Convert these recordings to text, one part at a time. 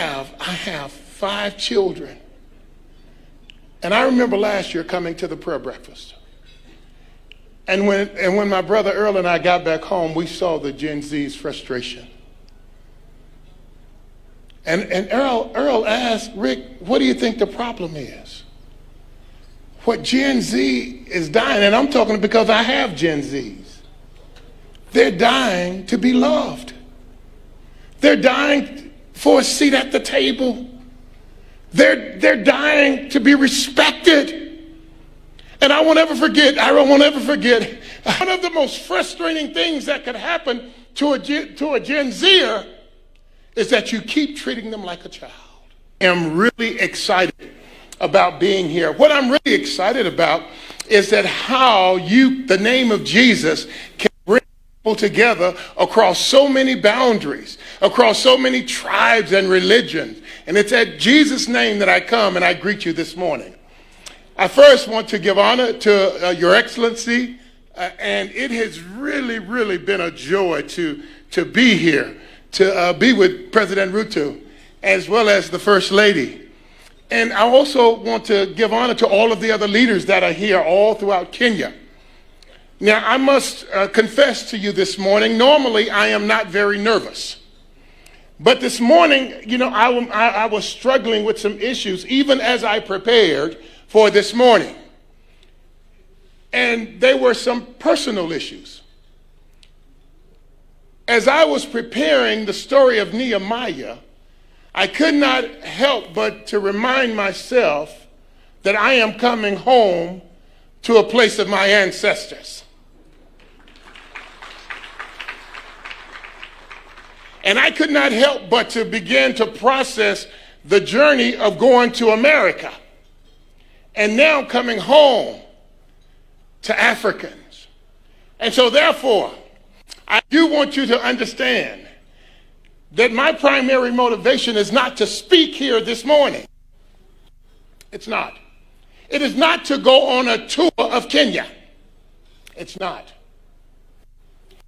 have 5 children. And I remember last year coming to the prayer breakfast. And when my brother Earl and I got back home, we saw the Gen Z's frustration. And Earl asked, Rick, what do you think the problem is? What Gen Z is dying, and I'm talking because I have Gen Zs. They're dying to be loved. They're dying for a seat at the table. They're dying to be respected. And I won't ever forget, one of the most frustrating things that could happen to a Gen Zer is that you keep treating them like a child. I am really excited about being here. What I'm really excited about is that how the name of Jesus can bring people together across so many boundaries, across so many tribes and religions. And it's at Jesus' name that I come and I greet you this morning. I first want to give honor to Your Excellency, and it has really, really been a joy to be here, to be with President Ruto, as well as the First Lady. And I also want to give honor to all of the other leaders that are here all throughout Kenya. Now, I must confess to you this morning, normally I am not very nervous. But this morning, I was struggling with some issues, even as I prepared for this morning. And they were some personal issues. As I was preparing the story of Nehemiah, I could not help but to remind myself that I am coming home to a place of my ancestors. And I could not help but to begin to process the journey of going to America and now coming home to Africans. And so therefore, I do want you to understand that my primary motivation is not to speak here this morning. It's not. It is not to go on a tour of Kenya. It's not.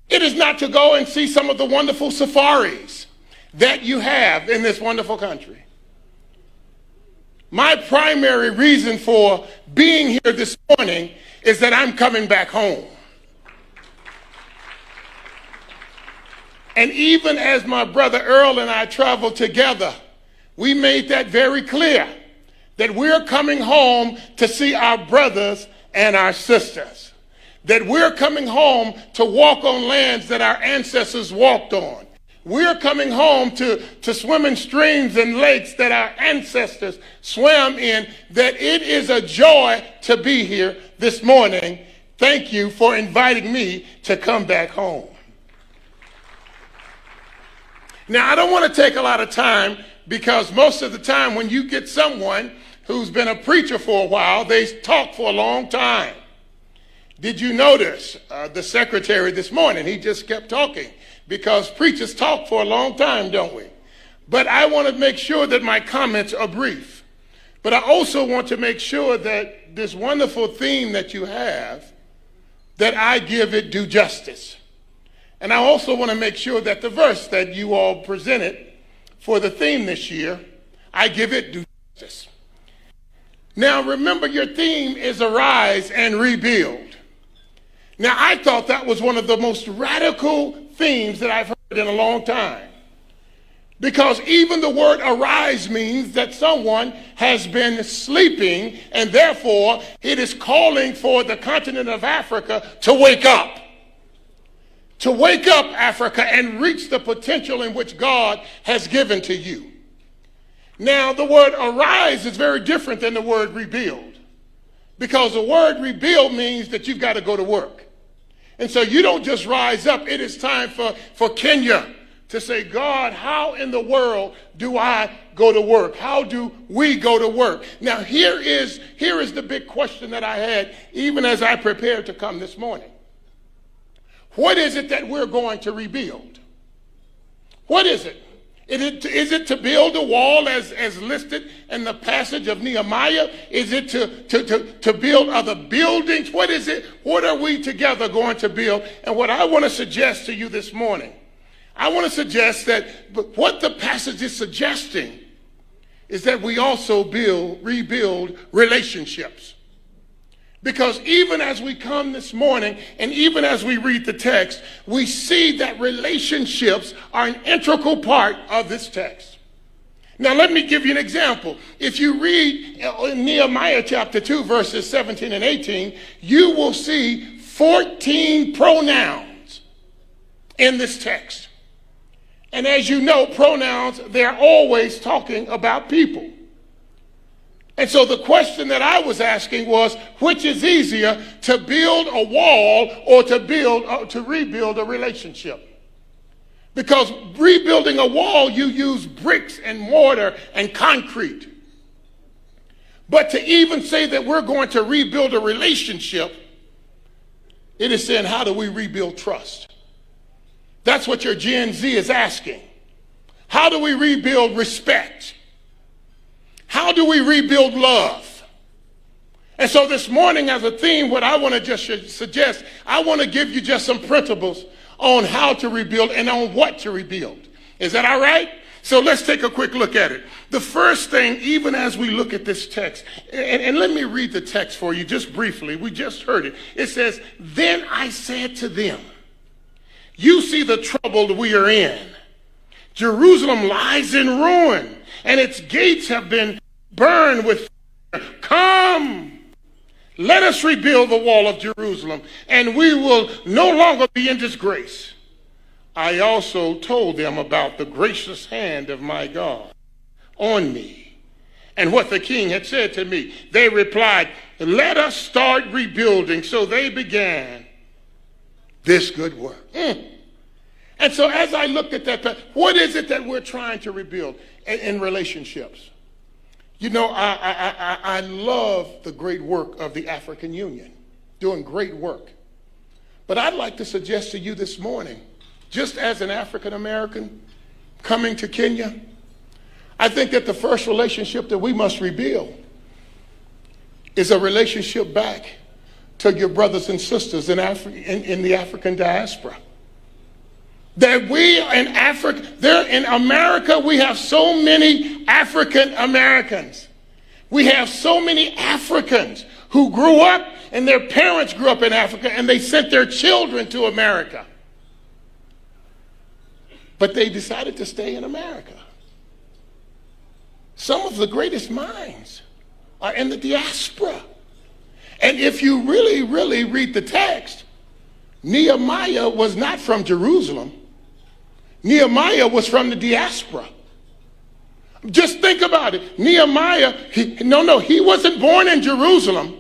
It is not to go and see some of the wonderful safaris that you have in this wonderful country. My primary reason for being here this morning is that I'm coming back home. And even as my brother Earl and I traveled together, we made that very clear, that we're coming home to see our brothers and our sisters, that we're coming home to walk on lands that our ancestors walked on. We're coming home to swim in streams and lakes that our ancestors swam in, that it is a joy to be here this morning. Thank you for inviting me to come back home. Now, I don't want to take a lot of time, because most of the time when you get someone who's been a preacher for a while, they talk for a long time. Did you notice the secretary this morning? He just kept talking, because preachers talk for a long time, don't we? But I want to make sure that my comments are brief. But I also want to make sure that this wonderful theme that you have, that I give it due justice. And I also want to make sure that the verse that you all presented for the theme this year, I give it due justice. Now, remember, your theme is arise and rebuild. Now, I thought that was one of the most radical themes that I've heard in a long time. Because even the word arise means that someone has been sleeping, and therefore it is calling for the continent of Africa to wake up. To wake up, Africa, and reach the potential in which God has given to you. Now, the word arise is very different than the word rebuild, because the word rebuild means that you've got to go to work. And so you don't just rise up. It is time for Kenya to say, God, how in the world do I go to work? How do we go to work? Now, here is the big question that I had even as I prepared to come this morning. What is it that we're going to rebuild? What is it? Is it to build a wall as listed in the passage of Nehemiah? Is it to build other buildings? What is it? What are we together going to build? And what I want to suggest to you this morning, I want to suggest that what the passage is suggesting is that we also rebuild relationships. Because even as we come this morning and even as we read the text, we see that relationships are an integral part of this text. Now, let me give you an example. If you read in Nehemiah chapter 2, verses 17 and 18, you will see 14 pronouns in this text. And as you know, pronouns, they're always talking about people. And so the question that I was asking was, which is easier, to build a wall or to rebuild a relationship? Because rebuilding a wall, you use bricks and mortar and concrete. But to even say that we're going to rebuild a relationship, it is saying, how do we rebuild trust? That's what your Gen Z is asking. How do we rebuild respect? How do we rebuild love? And so this morning as a theme, what I want to just suggest, I want to give you just some principles on how to rebuild and on what to rebuild. Is that all right? So let's take a quick look at it. The first thing, even as we look at this text, and let me read the text for you just briefly. We just heard it. It says, "Then I said to them, you see the trouble we are in. Jerusalem lies in ruin, and its gates have been burned with fire. Come, let us rebuild the wall of Jerusalem, and we will no longer be in disgrace." I also told them about the gracious hand of my God on me and what the king had said to me. They replied, "Let us start rebuilding." So they began this good work. And so as I looked at that, what is it that we're trying to rebuild in relationships? You know, I love the great work of the African Union, doing great work. But I'd like to suggest to you this morning, just as an African American coming to Kenya, I think that the first relationship that we must rebuild is a relationship back to your brothers and sisters in the African diaspora. That we in America, we have so many African Americans. We have so many Africans who grew up and their parents grew up in Africa and they sent their children to America. But they decided to stay in America. Some of the greatest minds are in the diaspora. And if you really, really read the text, Nehemiah was not from Jerusalem. Nehemiah was from the diaspora. Just think about it. Nehemiah, he wasn't born in Jerusalem.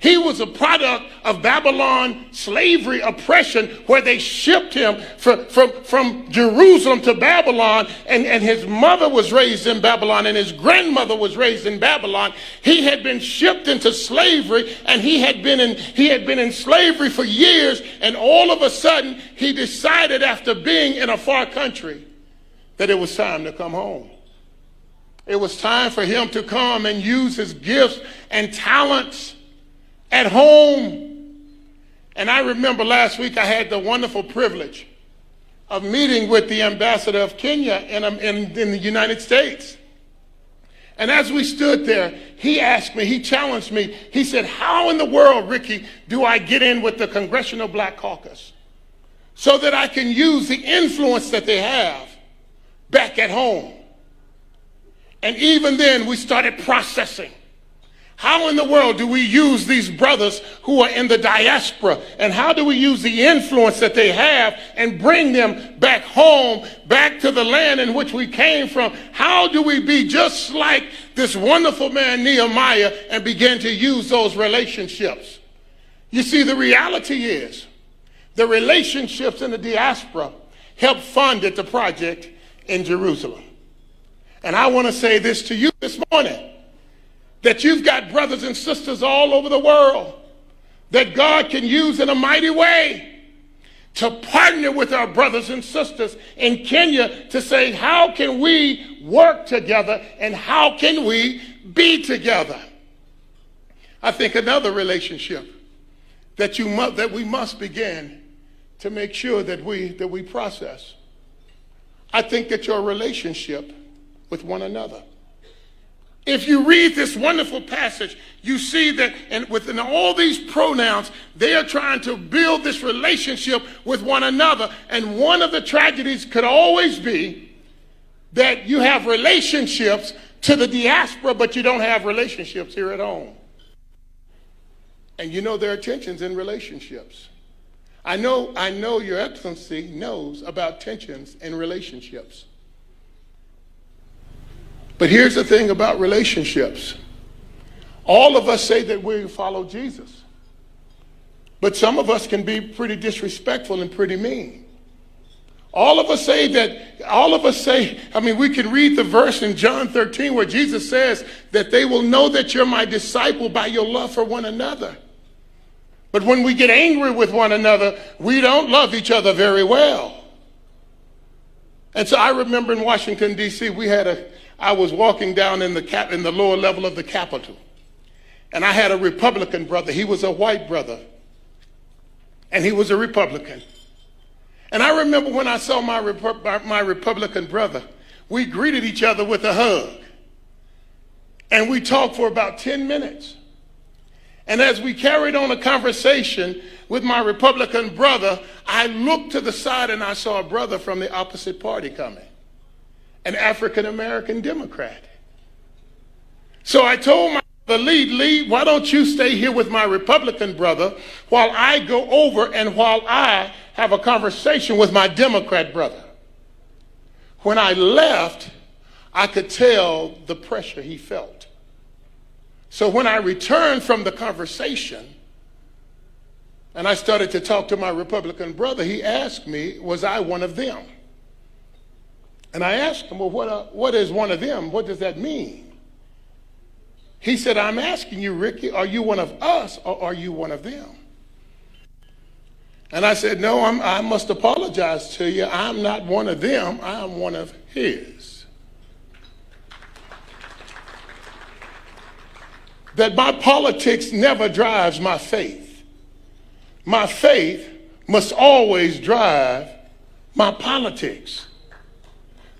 He was a product of Babylon slavery oppression where they shipped him from Jerusalem to Babylon, and his mother was raised in Babylon and his grandmother was raised in Babylon. He had been shipped into slavery and he had been in slavery for years, and all of a sudden he decided after being in a far country that it was time to come home. It was time for him to come and use his gifts and talents at home. And I remember last week I had the wonderful privilege of meeting with the ambassador of Kenya in the United States. And as we stood there, he asked me, he challenged me, he said, "How in the world, Ricky, do I get in with the Congressional Black Caucus so that I can use the influence that they have back at home?" And even then we started processing. How in the world do we use these brothers who are in the diaspora? And how do we use the influence that they have and bring them back home, back to the land in which we came from? How do we be just like this wonderful man Nehemiah and begin to use those relationships? You see, the reality is the relationships in the diaspora helped fund the project in Jerusalem. And I want to say this to you this morning, that you've got brothers and sisters all over the world that God can use in a mighty way to partner with our brothers and sisters in Kenya to say, how can we work together and how can we be together? I think another relationship that we must begin to make sure that we process. I think that your relationship with one another. If you read this wonderful passage, you see that and within all these pronouns, they are trying to build this relationship with one another. And one of the tragedies could always be that you have relationships to the diaspora, but you don't have relationships here at home. And you know there are tensions in relationships. I know Your Excellency knows about tensions in relationships. But here's the thing about relationships. All of us say that we follow Jesus. But some of us can be pretty disrespectful and pretty mean. All of us say, we can read the verse in John 13 where Jesus says that they will know that you're my disciple by your love for one another. But when we get angry with one another, we don't love each other very well. And so I remember in Washington, D.C., I was walking down in the lower level of the Capitol. And I had a Republican brother. He was a white brother. And he was a Republican. And I remember when I saw my Republican brother, we greeted each other with a hug. And we talked for about 10 minutes. And as we carried on a conversation with my Republican brother, I looked to the side and I saw a brother from the opposite party coming, an African-American Democrat. So I told my brother, Lee, why don't you stay here with my Republican brother while I go over and while I have a conversation with my Democrat brother. When I left, I could tell the pressure he felt. So when I returned from the conversation and I started to talk to my Republican brother, he asked me, was I one of them? And I asked him, well, what is one of them? What does that mean? He said, I'm asking you, Ricky, are you one of us or are you one of them? And I said, no, I must apologize to you. I'm not one of them. I'm one of his. That my politics never drives my faith. My faith must always drive my politics.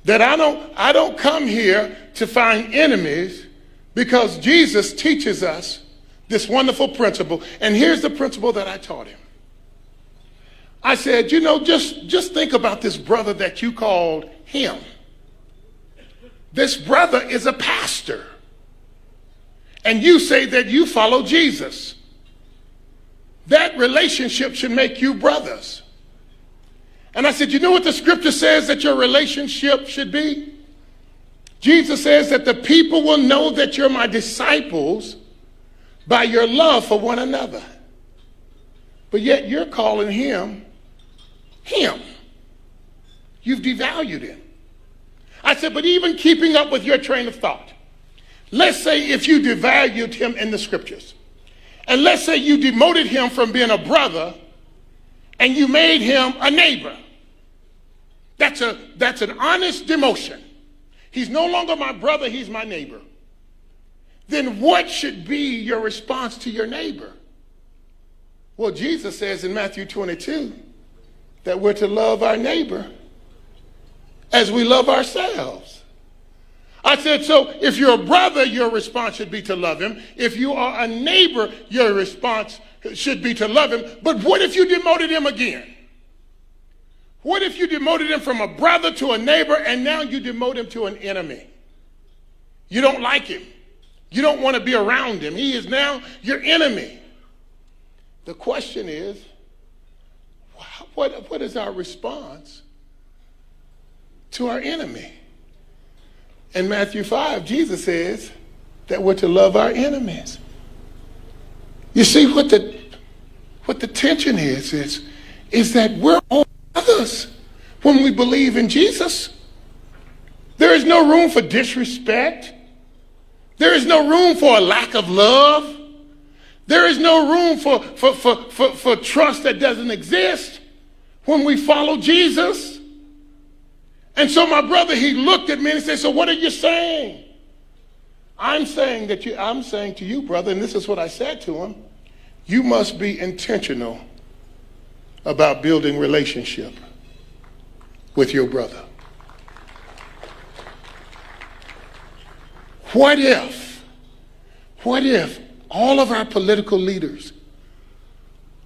That I don't come here to find enemies, because Jesus teaches us this wonderful principle. And here's the principle that I taught him. I said, just think about this brother that you called him. This brother is a pastor. And you say that you follow Jesus. That relationship should make you brothers. And I said, you know what the scripture says that your relationship should be? Jesus says that the people will know that you're my disciples by your love for one another. But yet you're calling him. You've devalued him. I said, but even keeping up with your train of thought, let's say if you devalued him in the scriptures, and let's say you demoted him from being a brother and you made him a neighbor. That's an honest demotion. He's no longer my brother, he's my neighbor. Then what should be your response to your neighbor? Well, Jesus says in Matthew 22 that we're to love our neighbor as we love ourselves. I said, so if you're a brother, your response should be to love him. If you are a neighbor, your response should be to love him. But what if you demoted him again? What if you demoted him from a brother to a neighbor and now you demote him to an enemy? You don't like him. You don't want to be around him. He is now your enemy. The question is, what is our response to our enemy? In Matthew 5, Jesus says that we're to love our enemies. You see what the tension is that we're all brothers when we believe in Jesus. There is no room for disrespect. There is no room for a lack of love. There is no room for trust that doesn't exist when we follow Jesus. And so my brother, he looked at me and he said, so what are you saying? I'm saying to you, brother, and this is what I said to him, you must be intentional about building relationship with your brother. What if What if all of our political leaders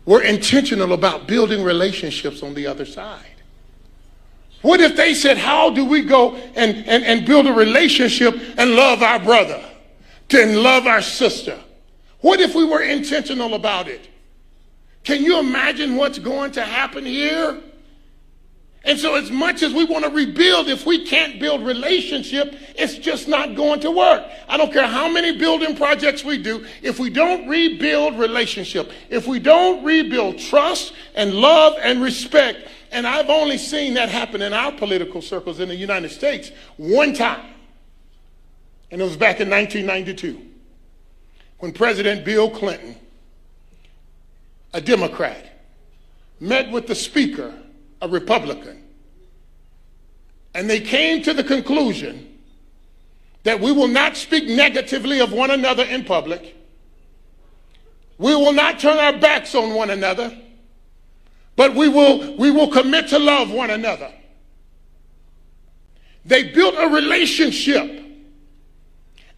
were intentional about building relationships on the other side? What if they said, how do we go and build a relationship and love our brother, and love our sister? What if we were intentional about it? Can you imagine what's going to happen here? And so as much as we want to rebuild, if we can't build relationship, it's just not going to work. I don't care how many building projects we do, if we don't rebuild relationship, if we don't rebuild trust and love and respect, and I've only seen that happen in our political circles in the United States one time, and it was back in 1992, when President Bill Clinton, a Democrat, met with the Speaker, a Republican, and they came to the conclusion that we will not speak negatively of one another in public. We will not turn our backs on one another, but we will commit to love one another. They built a relationship,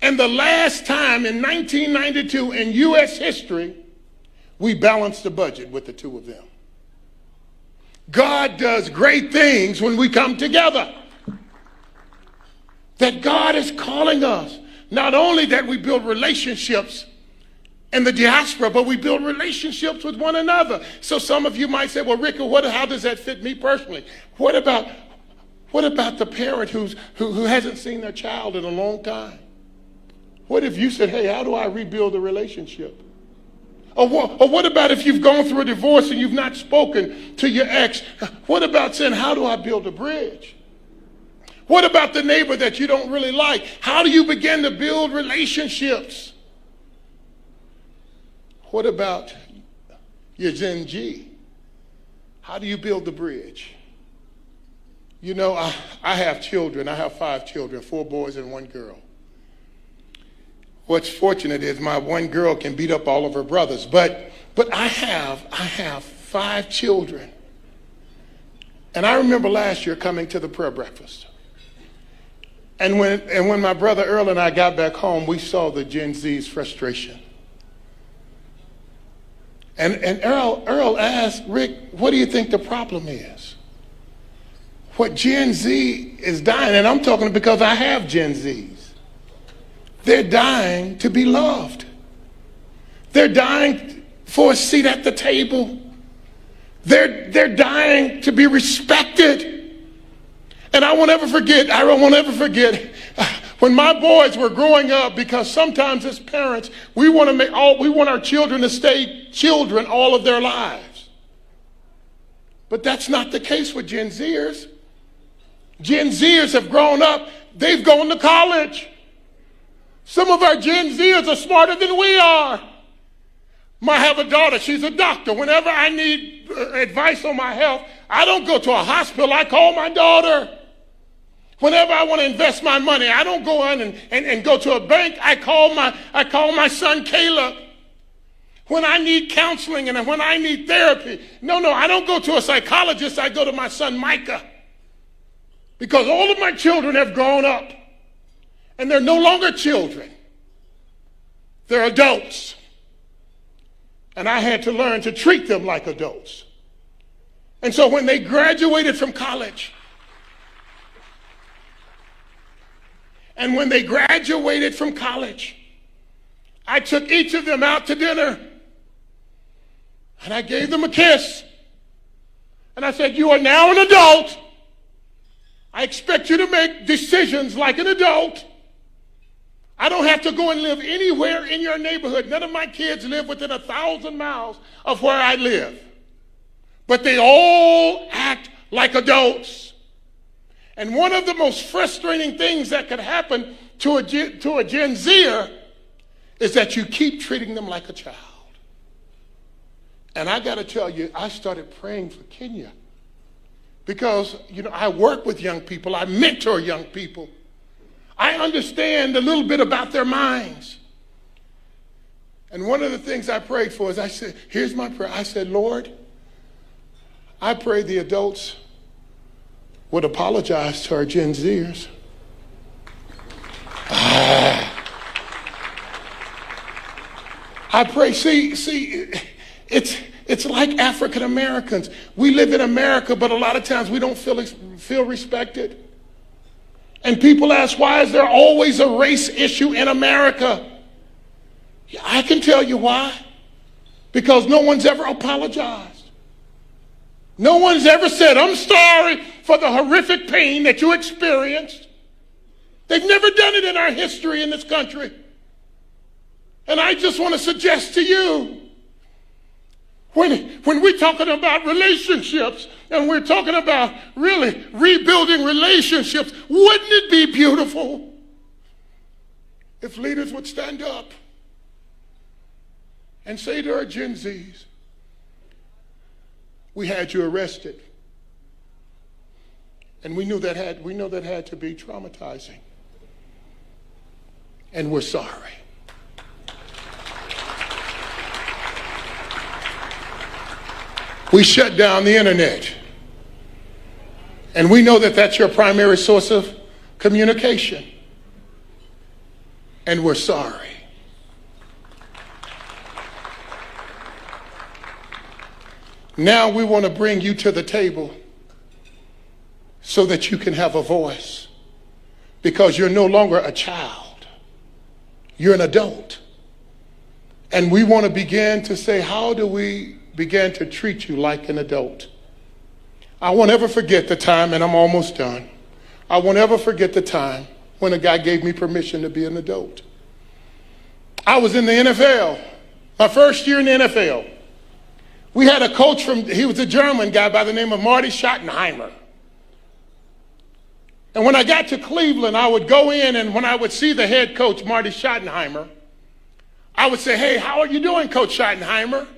and the last time in 1992 in U.S. history, we balanced the budget with the two of them. God does great things when we come together. That God is calling us, not only that we build relationships in the diaspora, but we build relationships with one another. So some of you might say, well, Rick, how does that fit me personally? What about the parent who hasn't seen their child in a long time? What if you said, hey, how do I rebuild a relationship? Or what about if you've gone through a divorce and you've not spoken to your ex? What about saying, how do I build a bridge? What about the neighbor that you don't really like? How do you begin to build relationships? What about your Gen Z? How do you build the bridge? You know, I have children. I have 5 children, 4 boys and 1 girl. What's fortunate is my 1 girl can beat up all of her brothers, but I have 5 children. And I remember last year coming to the prayer breakfast. And when my brother Earl and I got back home, we saw the Gen Z's frustration. And Earl asked, Rick, what do you think the problem is? What Gen Z is dying, and I'm talking because I have Gen Zs. They're dying to be loved. They're dying for a seat at the table. They're dying to be respected. And I won't ever forget when my boys were growing up, because sometimes as parents, we want our children to stay children all of their lives. But that's not the case with Gen Zers. Gen Zers have grown up, they've gone to college. Some of our Gen Zers are smarter than we are. I have a daughter, she's a doctor. Whenever I need advice on my health, I don't go to a hospital, I call my daughter. Whenever I want to invest my money, I don't go in and go to a bank, I call my son Caleb. When I need counseling and when I need therapy, no, I don't go to a psychologist, I go to my son Micah. Because all of my children have grown up. And they're no longer children. They're adults. And I had to learn to treat them like adults. And so when they graduated from college, I took each of them out to dinner. And I gave them a kiss. And I said, you are now an adult. I expect you to make decisions like an adult. I don't have to go and live anywhere in your neighborhood. None of my kids live within 1,000 miles of where I live. But they all act like adults. And one of the most frustrating things that could happen to a Gen Zer is that you keep treating them like a child. And I got to tell you, I started praying for Kenya. Because, I work with young people. I mentor young people. I understand a little bit about their minds. And one of the things I prayed for is I said, here's my prayer. I said, Lord, I pray the adults would apologize to our Gen Zers. I pray, see, it's like African Americans. We live in America, but a lot of times we don't feel respected. And people ask, why is there always a race issue in America? I can tell you why. Because no one's ever apologized. No one's ever said, I'm sorry for the horrific pain that you experienced. They've never done it in our history in this country. And I just want to suggest to you, when we're talking about relationships and we're talking about really rebuilding relationships, wouldn't it be beautiful if leaders would stand up and say to our Gen Zs, we had you arrested. And we know that had to be traumatizing. And we're sorry. We shut down the internet. And we know that that's your primary source of communication. And we're sorry. Now we want to bring you to the table so that you can have a voice, because you're no longer a child. You're an adult. And we want to begin to say, how do we begin to treat you like an adult? I won't ever forget the time, and I'm almost done. I won't ever forget the time when a guy gave me permission to be an adult. I was in the NFL, my first year in the NFL. We had a coach he was a German guy by the name of Marty Schottenheimer. And when I got to Cleveland, I would go in, and when I would see the head coach, Marty Schottenheimer, I would say, hey, how are you doing, Coach Schottenheimer?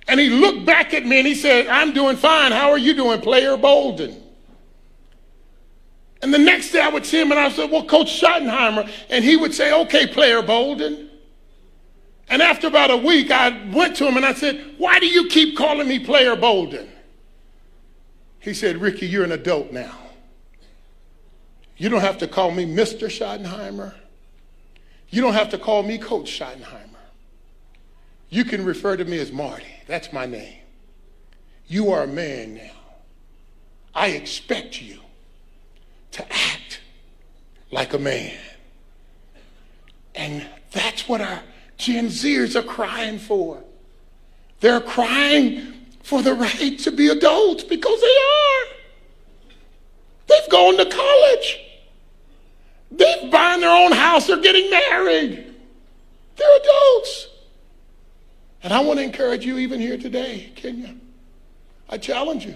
And he looked back at me and he said, I'm doing fine. How are you doing, Player Bolden? And the next day I would see him and I said, well, Coach Schottenheimer. And he would say, okay, Player Bolden. And after about a week, I went to him and I said, why do you keep calling me Player Bolden? He said, Ricky, you're an adult now. You don't have to call me Mr. Schottenheimer. You don't have to call me Coach Schottenheimer. You can refer to me as Marty. That's my name. You are a man now. I expect you to act like a man. And that's what our Gen Zers are crying for. They're crying for the right to be adults, because they are. They've gone to college. They're buying their own house. They're getting married. They're adults. And I want to encourage you even here today, Kenya. I challenge you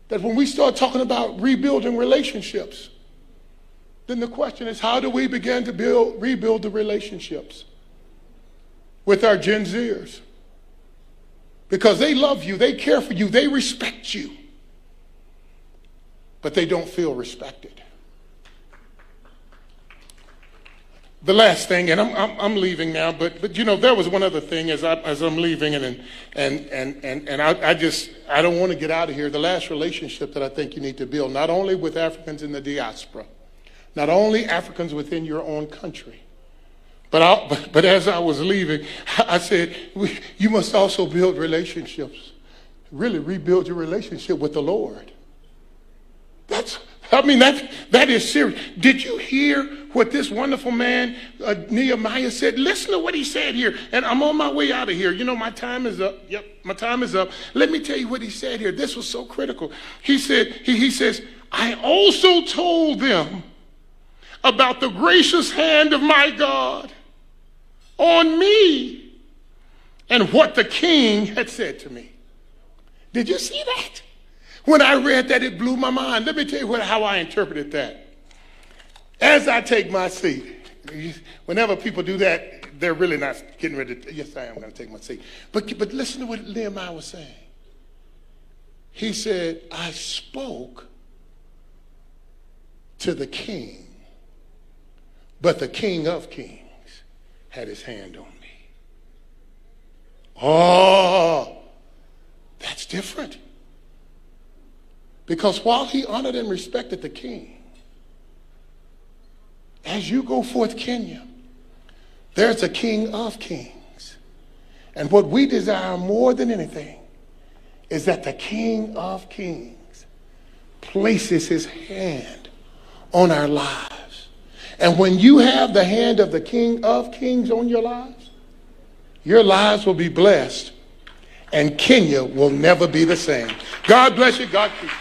that when we start talking about rebuilding relationships, then the question is, how do we begin to rebuild the relationships with our Gen Zers? Because they love you, they care for you, they respect you, but they don't feel respected. The last thing, and I'm leaving now, but you know, there was one other thing as I'm leaving, and I don't want to get out of here. The last relationship that I think you need to build, not only with Africans in the diaspora, not only Africans within your own country, but as I was leaving, I said, you must also build relationships, really rebuild your relationship with the Lord. That is serious. Did you hear what this wonderful man, Nehemiah, said? Listen to what he said here. And I'm on my way out of here. You know, my time is up. Yep, my time is up. Let me tell you what he said here. This was so critical. He said, he says, I also told them about the gracious hand of my God on me and what the king had said to me. Did you see that? When I read that, it blew my mind. Let me tell you how I interpreted that. As I take my seat, whenever people do that, they're really not getting ready to, yes, I am going to take my seat. But listen to what Nehemiah was saying. He said, I spoke to the king, but the King of Kings had his hand on me. Oh, that's different. Because while he honored and respected the king, as you go forth, Kenya, There's a King of Kings. And what we desire more than anything is that the King of Kings places his hand on our lives. And when you have the hand of the King of Kings on your lives will be blessed, and Kenya will never be the same. God bless you. God keep you.